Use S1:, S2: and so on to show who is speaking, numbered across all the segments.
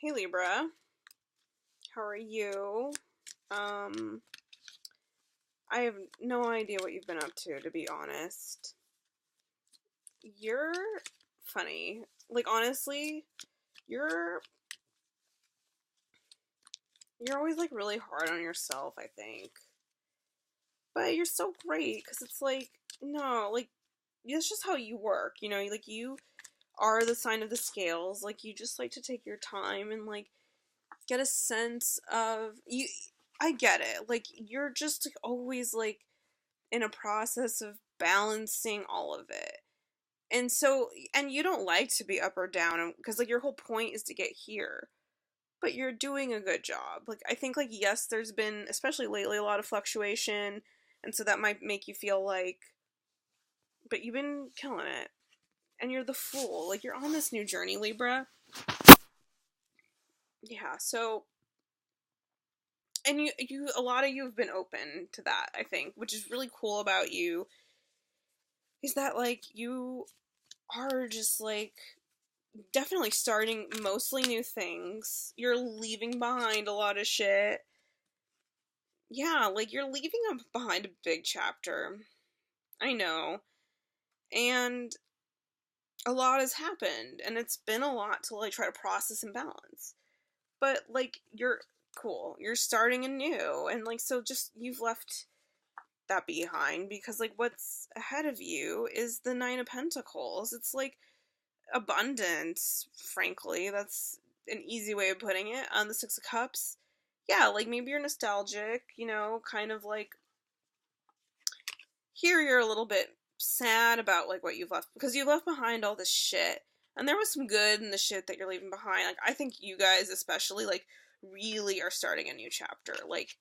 S1: Hey Libra, how are you? Um, I have no idea what you've been up to be honest. You're funny. Like honestly, you're you're always like really hard on yourself, I think. But you're so great because it's like no, like that's just how you work, like you are the sign of the scales. Like you just like to take your time and like get a sense of you. I get it. Like you're just like, always like in a process of balancing all of it. And so, and you don't like to be up or down because like your whole point is to get here. But you're doing a good job. Like I think like yes, there's been especially lately a lot of fluctuation, and so that might make you feel like but you've been killing it. And you're the fool. Like you're on this new journey, Libra. Yeah, so and you a lot of you have been open to that, I think, which is really cool about you is that like you are just like definitely starting mostly new things. You're leaving behind a lot of shit. Yeah, like you're leaving behind a big chapter. I know. And a lot has happened and it's been a lot to like try to process and balance. But like you're cool. You're starting anew and like so just you've left that behind because like what's ahead of you is the 9 of Pentacles. It's like abundance, frankly. That's an easy way of putting it. On the 6 of Cups, yeah, like maybe you're nostalgic, kind of like here you're a little bit sad about like what you've left because you left behind all this shit. And there was some good in the shit that you're leaving behind. Like I think you guys especially like really are starting a new chapter. Like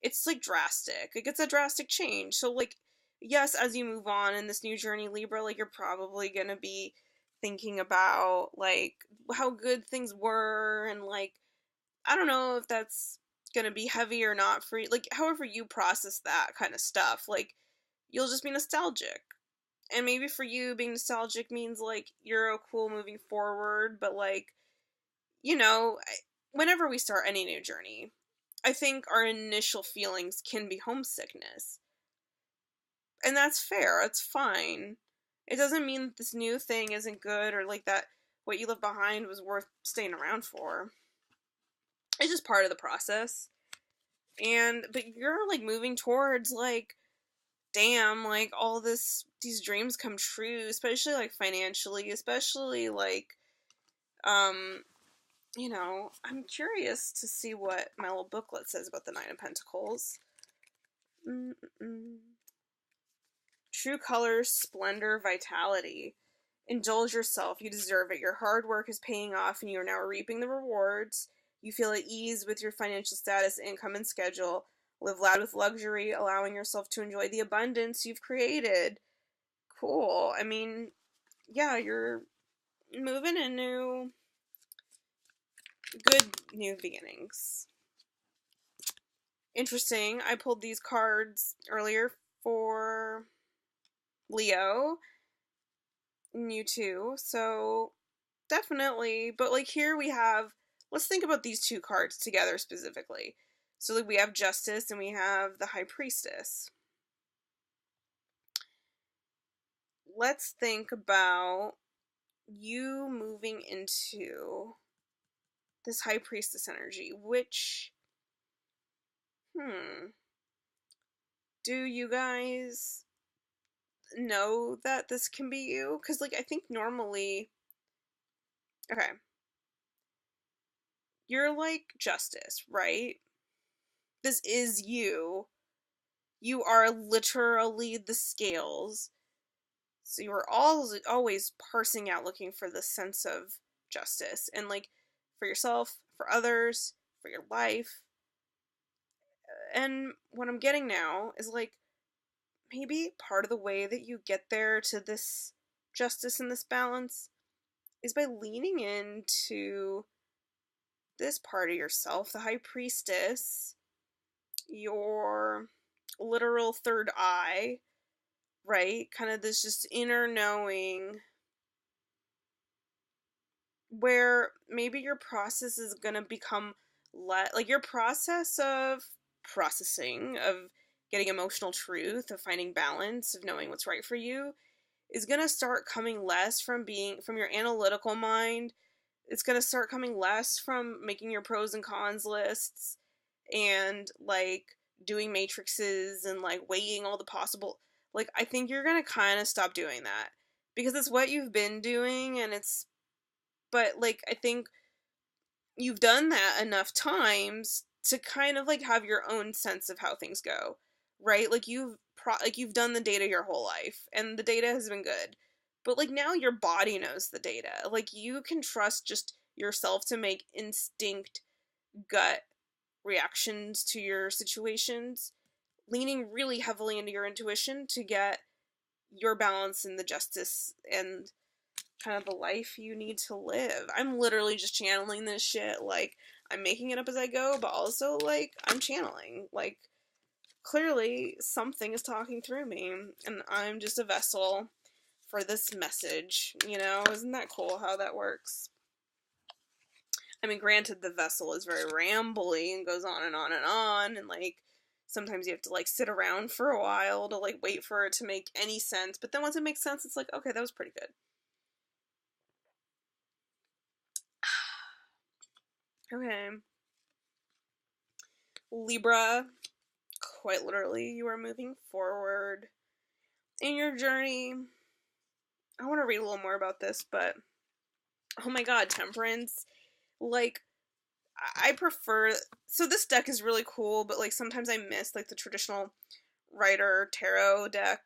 S1: it's like drastic. Like it's a drastic change. So like yes, as you move on in this new journey, Libra, like you're probably going to be thinking about like how good things were and like I don't know if that's going to be heavy or not for you. Like however you process that kind of stuff. Like you'll just be nostalgic. And maybe for you, being nostalgic means like you're cool moving forward, but like, you know, whenever we start any new journey, I think our initial feelings can be homesickness. And that's fair, it's fine. It doesn't mean that this new thing isn't good or like that what you left behind was worth staying around for. It's just part of the process. But you're like moving towards like damn, like all these dreams come true, especially like financially, especially like um I'm curious to see what my little booklet says about the 9 of Pentacles. Mm-mm. True colors, splendor, vitality. Indulge yourself, you deserve it. Your hard work is paying off and you are now reaping the rewards. You feel at ease with your financial status, income, and schedule. Live loud with luxury, allowing yourself to enjoy the abundance you've created. Cool. I mean, yeah, you're moving into good new beginnings. Interesting. I pulled these cards earlier for Leo and you too. So definitely, but like here we have let's think about these two cards together specifically. So like we have Justice and we have the High Priestess. Let's think about you moving into this High Priestess energy, which do you guys know that this can be you? Because like I think normally okay, you're like Justice, right? This is you. You are literally the scales. So you are always parsing out looking for the sense of justice and like for yourself, for others, for your life. And what I'm getting now is like maybe part of the way that you get there to this justice and this balance is by leaning into this part of yourself, the High Priestess, your literal third eye, right? Kind of this just inner knowing where maybe your process is gonna become like your process of processing, of getting emotional truth, of finding balance, of knowing what's right for you, is gonna start coming less from being from your analytical mind. It's gonna start coming less from making your pros and cons lists and like doing matrices and like weighing all the possible, like I think you're gonna kind of stop doing that because it's what you've been doing, and it's, but like I think you've done that enough times to kind of like have your own sense of how things go, right? Like you've done the data your whole life and the data has been good. But like now your body knows the data. Like you can trust just yourself to make instinct gut reactions to your situations, leaning really heavily into your intuition to get your balance and the justice and kind of the life you need to live. I'm literally just channeling this shit. Like, I'm making it up as I go, but also, like, I'm channeling. Like, clearly something is talking through me, and I'm just a vessel for this message, you know? Isn't that cool how that works? I mean, granted, the vessel is very rambly and goes on and on and on, and, like, sometimes you have to, like, sit around for a while to, like, wait for it to make any sense, but then once it makes sense, it's like, okay, that was pretty good. Okay. Libra, quite literally, you are moving forward in your journey. I want to read a little more about this, but oh my god, Temperance. Like, I prefer. So, this deck is really cool, but like sometimes I miss like the traditional Rider Tarot deck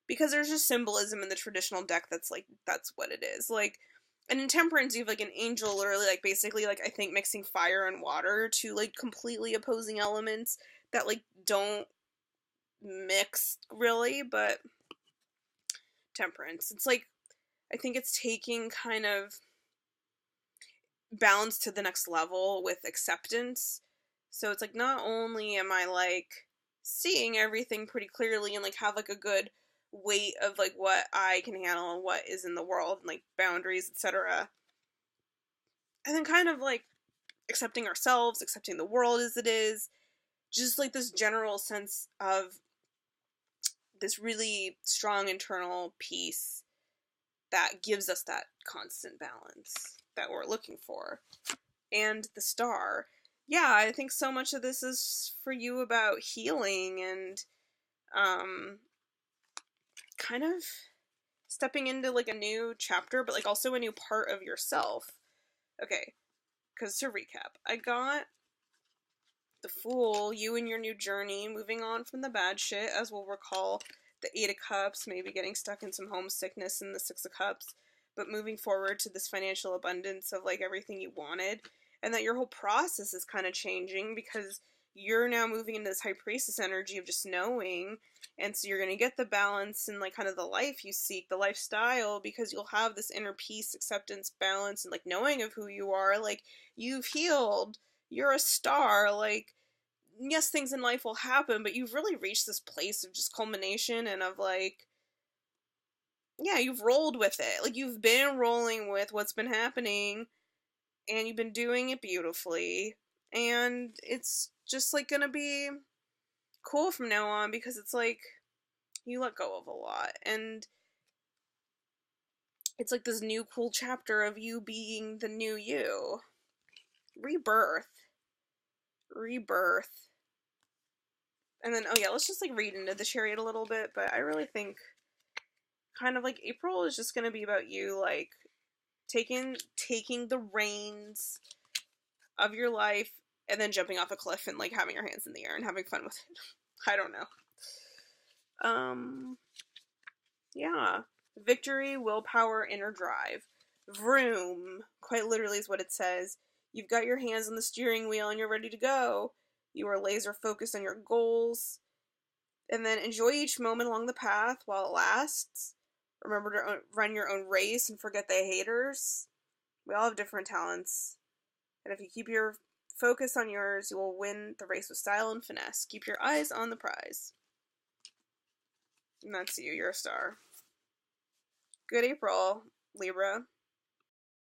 S1: because there's just symbolism in the traditional deck that's like, that's what it is. Like, and in Temperance, you have like an angel literally like basically like I think mixing fire and water, to like completely opposing elements that like don't mix really, but Temperance, it's like I think it's taking kind of balance to the next level with acceptance. So it's like not only am I like seeing everything pretty clearly and like have like a good weight of like what I can handle and what is in the world and like boundaries, etc. And then kind of like accepting ourselves, accepting the world as it is, just like this general sense of this really strong internal peace that gives us that constant balance that we're looking for. And the star. Yeah, I think so much of this is for you about healing and kind of stepping into like a new chapter, but like also a new part of yourself. Okay, because to recap, I got the Fool, you and your new journey, moving on from the bad shit, as we'll recall the Eight of Cups, maybe getting stuck in some homesickness in the Six of Cups, but moving forward to this financial abundance of like everything you wanted, and that your whole process is kind of changing because you're now moving into this High Priestess energy of just knowing, and so you're going to get the balance and like kind of the life you seek, the lifestyle, because you'll have this inner peace, acceptance, balance, and like knowing of who you are. Like, you've healed, you're a star, like, yes, things in life will happen, but you've really reached this place of just culmination and of like, yeah, you've rolled with it. Like, you've been rolling with what's been happening and you've been doing it beautifully. And it's just like gonna be cool from now on because it's like you let go of a lot. And it's like this new cool chapter of you being the new you. Rebirth. Rebirth. And then, oh yeah, let's just like read into the chariot a little bit, but I really think kind of like April is just going to be about you like taking the reins of your life and then jumping off a cliff and like having your hands in the air and having fun with it. I don't know. Yeah. Victory, willpower, inner drive. Vroom, quite literally is what it says. You've got your hands on the steering wheel and you're ready to go. You are laser focused on your goals. And then enjoy each moment along the path while it lasts. Remember to run your own race and forget the haters. We all have different talents. And if you keep your focus on yours, you will win the race with style and finesse. Keep your eyes on the prize. And that's you. You're a star. Good April, Libra.